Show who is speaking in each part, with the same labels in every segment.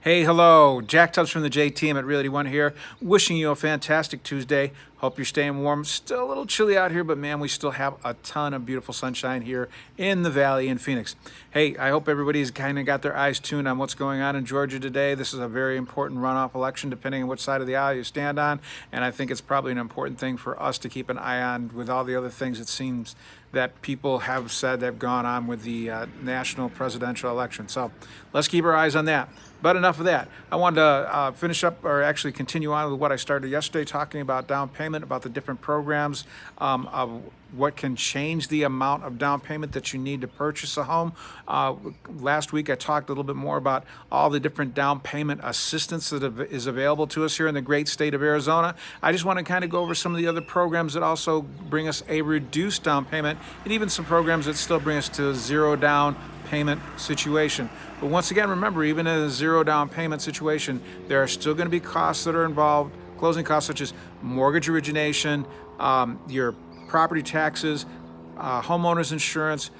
Speaker 1: Hey, hello. Jack Tubbs from the J Team at Realty One here, wishing you a fantastic Tuesday. Hope you're staying warm. Still a little chilly out here, but man, we still have a ton of beautiful sunshine here in the Valley in Phoenix. Hey, I hope everybody's kind of got their eyes tuned on what's going on in Georgia today. This is a very important runoff election, depending on which side of the aisle you stand on, and I think it's probably an important thing for us to keep an eye on with all the other things it seems that people have said that have gone on with the national presidential election. So let's keep our eyes on that. But enough of that. I wanted to finish up, or actually continue on with what I started yesterday, talking about down payment, about the different programs, of what can change the amount of down payment that you need to purchase a home. Last week I talked a little bit more about all the different down payment assistance that is available to us here in the great state of Arizona. I just want to kind of go over some of the other programs that also bring us a reduced down payment, and even some programs that still bring us to a zero down payment situation. But once again, remember, even in a zero down payment situation, there are still going to be costs that are involved, closing costs such as mortgage origination, your property taxes, homeowners insurance.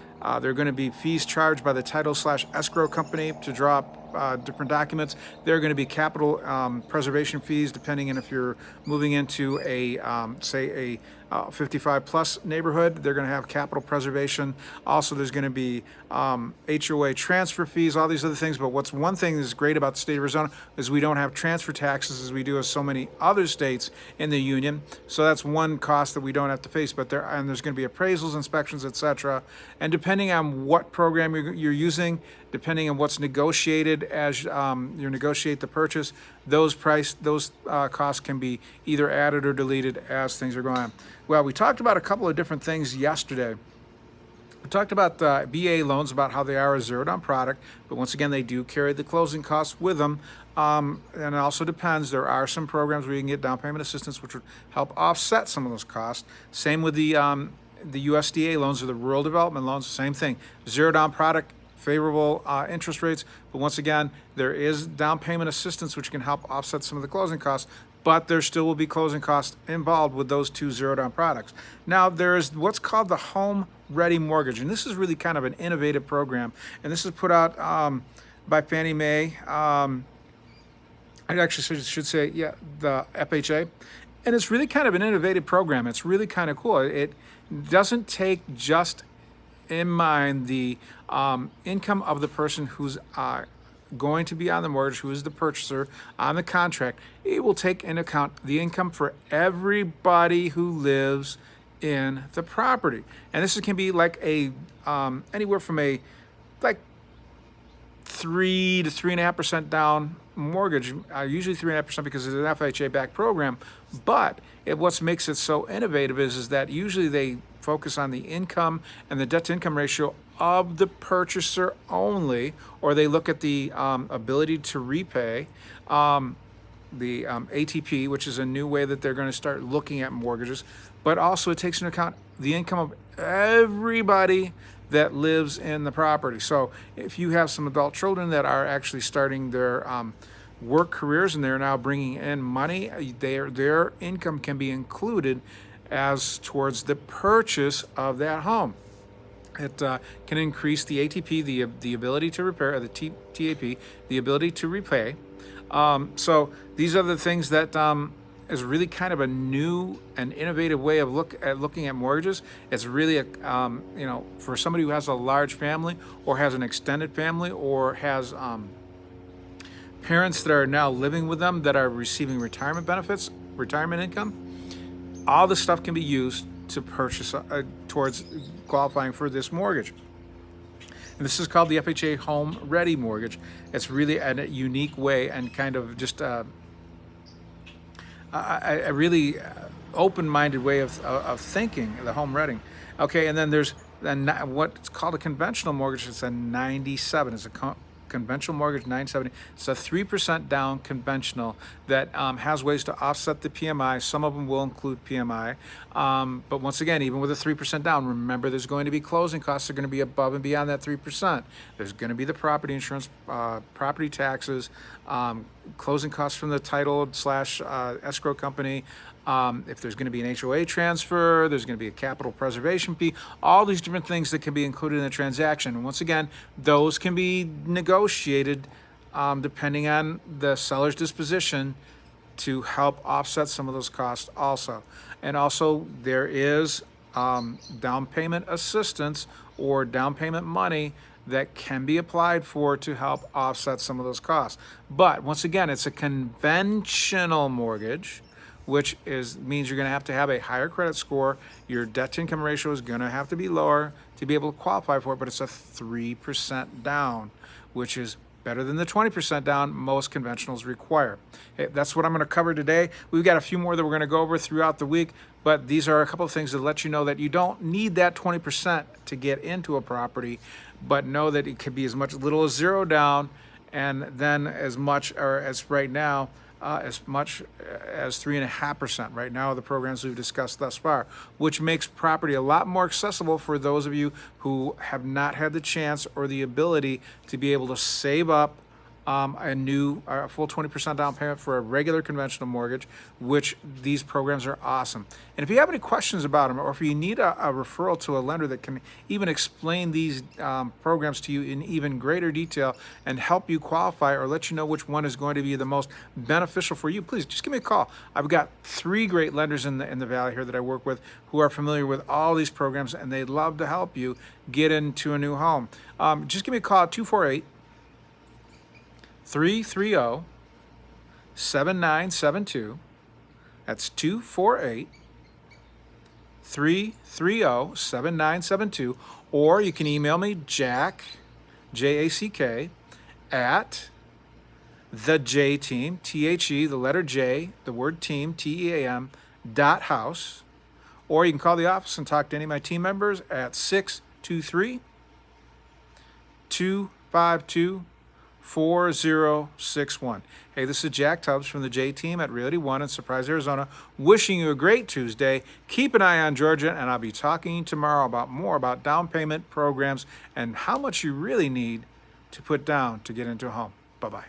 Speaker 1: There are going to be fees charged by the title/escrow company to draw up different documents. There are going to be capital preservation fees depending on if you're moving into a, say, a 55 plus neighborhood. They're going to have capital preservation. Also, there's going to be HOA transfer fees, all these other things. But what's one thing that's great about the state of Arizona is we don't have transfer taxes as we do as so many other states in the union. So that's one cost that we don't have to face. But there's going to be appraisals, inspections, etc. And depending on what program you're using, depending on what's negotiated as you negotiate the purchase, those costs can be either added or deleted as things are going on. Well, we talked about a couple of different things yesterday. We talked about BA loans, about how they are a zero-down product, but once again, they do carry the closing costs with them. And it also depends. There are some programs where you can get down payment assistance, which would help offset some of those costs. Same with the USDA loans or the rural development loans, same thing. Zero-down product, favorable interest rates, but once again, there is down payment assistance which can help offset some of the closing costs, but there still will be closing costs involved with those two zero-down products. Now, there is what's called the Home Ready Mortgage, and this is really kind of an innovative program, and this is put out by Fannie Mae. I actually should say, yeah, the FHA, and it's really kind of an innovative program. It's really kind of cool. It doesn't take just in mind the income of the person who's going to be on the mortgage, who is the purchaser on the contract. It will take into account the income for everybody who lives in the property, and this can be like a anywhere from a like 3 to 3.5% down mortgage, usually 3.5% because it's an FHA-backed program. But what makes it so innovative is that usually they focus on the income and the debt-to-income ratio of the purchaser only, or they look at the ability to repay, the ATP, which is a new way that they're going to start looking at mortgages. But also it takes into account the income of everybody that lives in the property. So if you have some adult children that are actually starting their work careers and they're now bringing in money, their income can be included as towards the purchase of that home. It can increase the ATP, the ability to repair, or the TAP, the ability to repay. So these are the things that is really kind of a new and innovative way of looking at mortgages. It's really for somebody who has a large family or has an extended family or has parents that are now living with them that are receiving retirement benefits, retirement income. All this stuff can be used to purchase towards qualifying for this mortgage. And this is called the FHA Home Ready Mortgage. It's really a unique way and kind of just a really open-minded way of thinking, the home ready. Okay, and then there's what's called a conventional mortgage. It's a 97. It's a conventional mortgage 970. It's a 3% down conventional that has ways to offset the PMI. Some of them will include PMI. But once again, even with a 3% down, remember there's going to be closing costs that are going to be above and beyond that 3%. There's going to be the property insurance, property taxes, closing costs from the title/escrow company. If there's going to be an HOA transfer, there's going to be a capital preservation fee, all these different things that can be included in the transaction. And once again, those can be negotiated depending on the seller's disposition, to help offset some of those costs also. And also there is down payment assistance or down payment money that can be applied for to help offset some of those costs. But once again, it's a conventional mortgage, which means you're going to have a higher credit score. Your debt to income ratio is going to have to be lower to be able to qualify for it, but it's a 3% down, which is better than the 20% down most conventionals require. Hey, that's what I'm going to cover today. We've got a few more that we're going to go over throughout the week, but these are a couple of things to let you know that you don't need that 20% to get into a property, but know that it could be as little as 0 down, and then as much, or as right now, as much as 3.5% right now, the programs we've discussed thus far, which makes property a lot more accessible for those of you who have not had the chance or the ability to be able to save up a full 20% down payment for a regular conventional mortgage, which these programs are awesome. And if you have any questions about them, or if you need a referral to a lender that can even explain these programs to you in even greater detail and help you qualify or let you know which one is going to be the most beneficial for you, please just give me a call. I've got 3 great lenders in the Valley here that I work with who are familiar with all these programs, and they'd love to help you get into a new home. Just give me a call at 248-330-7972. That's 248-330-7972. Or you can email me, Jack, Jack, at the J Team, THE, the letter J, the word team, TEAM, .house. Or you can call the office and talk to any of my team members at 623-252-4061. Hey, this is Jack Tubbs from the J Team at Realty One in Surprise, Arizona, wishing you a great Tuesday. Keep an eye on Georgia, and I'll be talking tomorrow about more about down payment programs and how much you really need to put down to get into a home. Bye-bye.